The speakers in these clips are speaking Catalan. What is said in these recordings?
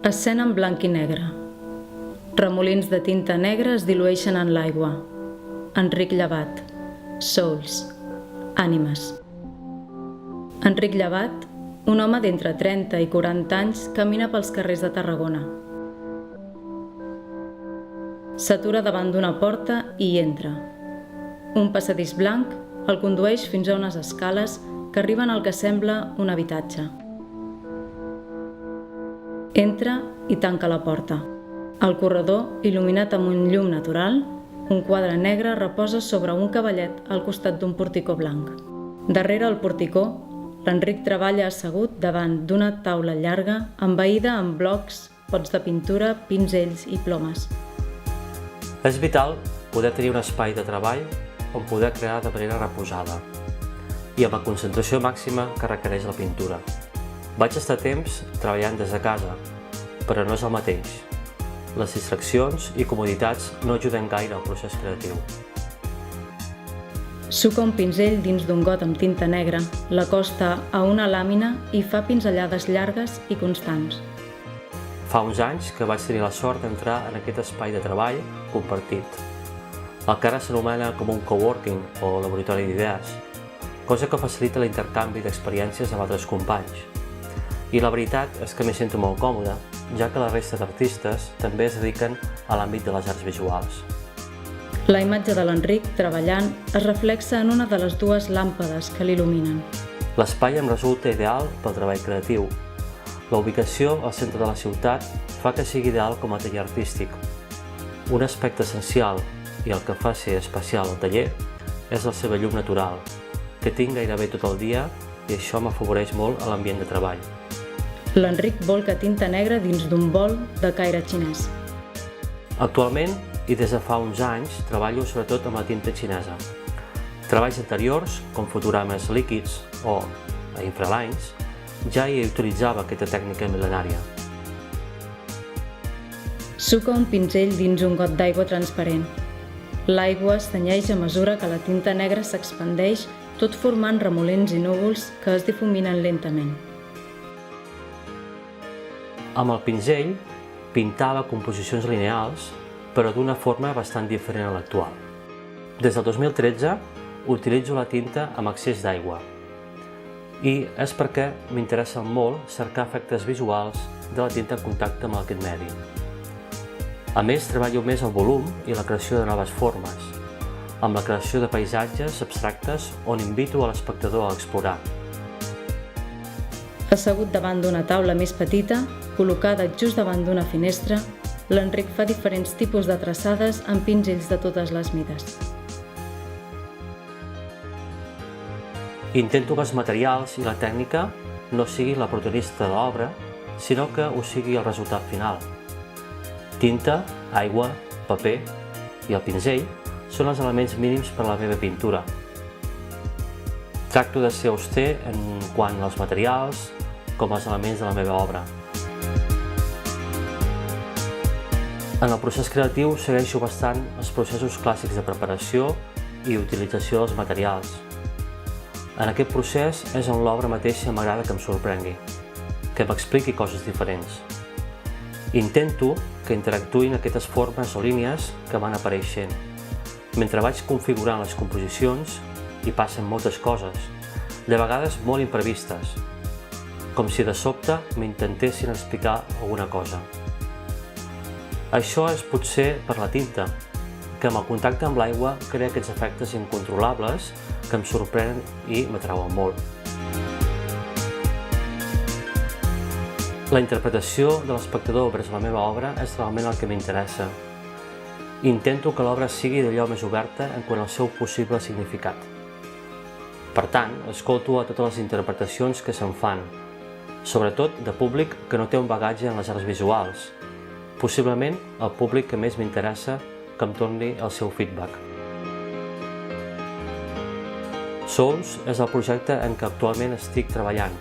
Escena en blanc i negre. Remolins de tinta negra es dilueixen en l'aigua. Enric Llevat. Souls. Ànimes. Enric Llevat, un home d'entre 30 i 40 anys, camina pels carrers de Tarragona. S'atura davant d'una porta i hi entra. Un passadís blanc el condueix fins a unes escales que arriben al que sembla un habitatge. Entra i tanca la porta. Al corredor, il·luminat amb un llum natural, un quadre negre reposa sobre un cavallet al costat d'un porticó blanc. Darrere el porticó, l'Enric treballa assegut davant d'una taula llarga envaïda amb blocs, pots de pintura, pinzells i plomes. És vital poder tenir un espai de treball on poder crear de manera reposada i amb la concentració màxima que requereix la pintura. Vaig estar temps treballant des de casa, però no és el mateix. Les distraccions i comoditats no ajuden gaire al procés creatiu. Suca un pinzell dins d'un got amb tinta negra, l'acosta a una làmina i fa pinzellades llargues i constants. Fa uns anys que vaig tenir la sort d'entrar en aquest espai de treball compartit, el que ara s'anomena com un coworking o laboratori d'idees, cosa que facilita l'intercanvi d'experiències amb altres companys. I la veritat és que m'hi sento molt còmode, ja que la resta d'artistes també es dediquen a l'àmbit de les arts visuals. La imatge de l'Enric, treballant, es reflexa en una de les dues làmpades que l'il·luminen. L'espai em resulta ideal pel treball creatiu. La ubicació al centre de la ciutat fa que sigui ideal com a taller artístic. Un aspecte essencial i el que fa ser especial al taller és la seva llum natural, que tinc gairebé tot el dia i això m'afavoreix molt a l'ambient de treball. L'Enric bolca tinta negra dins d'un bol de caire xinès. Actualment, i des de fa uns anys, treballo sobretot amb la tinta xinesa. Treballs anteriors, com fotogrames líquids o a infralines, ja hi utilitzava aquesta tècnica mil·lenària. Suca un pinzell dins un got d'aigua transparent. L'aigua es tenyeix a mesura que la tinta negra s'expandeix, tot formant remolins i núvols que es difuminen lentament. Amb el pinzell pintava composicions lineals, però d'una forma bastant diferent a l'actual. Des del 2013 utilitzo la tinta amb excés d'aigua i és perquè m'interessa molt cercar efectes visuals de la tinta en contacte amb aquest medi. A més, treballo més el volum i la creació de noves formes, amb la creació de paisatges abstractes on invito a l'espectador a explorar. Assegut davant d'una taula més petita, col·locada just davant d'una finestra, l'Enric fa diferents tipus de traçades amb pinzells de totes les mides. Intento que els materials i la tècnica no siguin la protagonista de l'obra, sinó que ho sigui el resultat final. Tinta, aigua, paper i el pinzell són els elements mínims per a la meva pintura. Tracto de ser auster en quant als materials com als elements de la meva obra. En el procés creatiu segueixo bastant els processos clàssics de preparació i utilització dels materials. En aquest procés és on l'obra mateixa m'agrada que em sorprengui, que m'expliqui coses diferents. Intento que interactuïn aquestes formes o línies que van apareixent. Mentre vaig configurant les composicions, hi passen moltes coses, de vegades molt imprevistes, com si de sobte m'intentessin explicar alguna cosa. Això és potser per la tinta, que amb el contacte amb l'aigua crea aquests efectes incontrolables que em sorprenen i m'atrauen molt. La interpretació de l'espectador vers la meva obra és realment el que m'interessa. Intento que l'obra sigui d'allò més oberta en quant al seu possible significat. Per tant, escolto a totes les interpretacions que se'n fan, sobretot de públic que no té un bagatge en les arts visuals, possiblement el públic que més m'interessa que em torni el seu feedback. Souls és el projecte en què actualment estic treballant.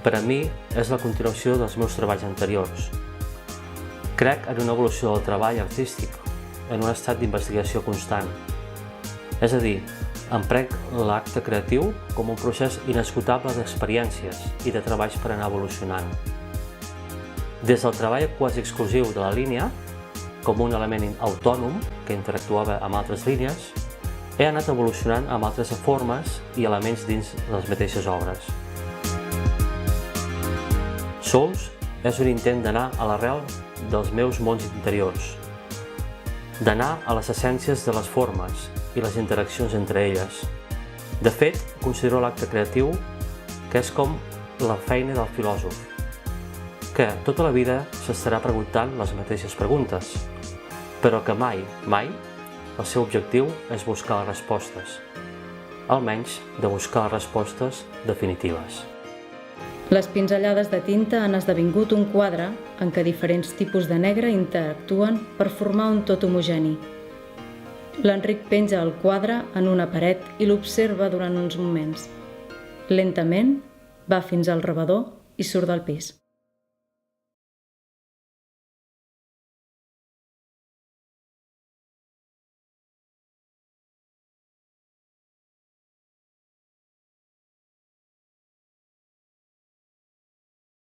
Per a mi és la continuació dels meus treballs anteriors. Crec en una evolució del treball artístic, en un estat d'investigació constant. És a dir, emprec l'acte creatiu com un procés inesgotable d'experiències i de treballs per anar evolucionant. Des del treball quasi exclusiu de la línia, com un element autònom que interactuava amb altres línies, he anat evolucionant amb altres formes i elements dins les mateixes obres. Souls és un intent d'anar a l'arrel dels meus mons interiors, d'anar a les essències de les formes i les interaccions entre elles. De fet, considero l'acte creatiu que és com la feina del filòsof, que tota la vida s'estarà preguntant les mateixes preguntes, però que mai el seu objectiu és buscar les respostes, almenys de buscar les respostes definitives. Les pinzellades de tinta han esdevingut un quadre en què diferents tipus de negre interactuen per formar un tot homogeni. L'Enric penja el quadre en una paret i l'observa durant uns moments. Lentament va fins al rebedor i surt del pis.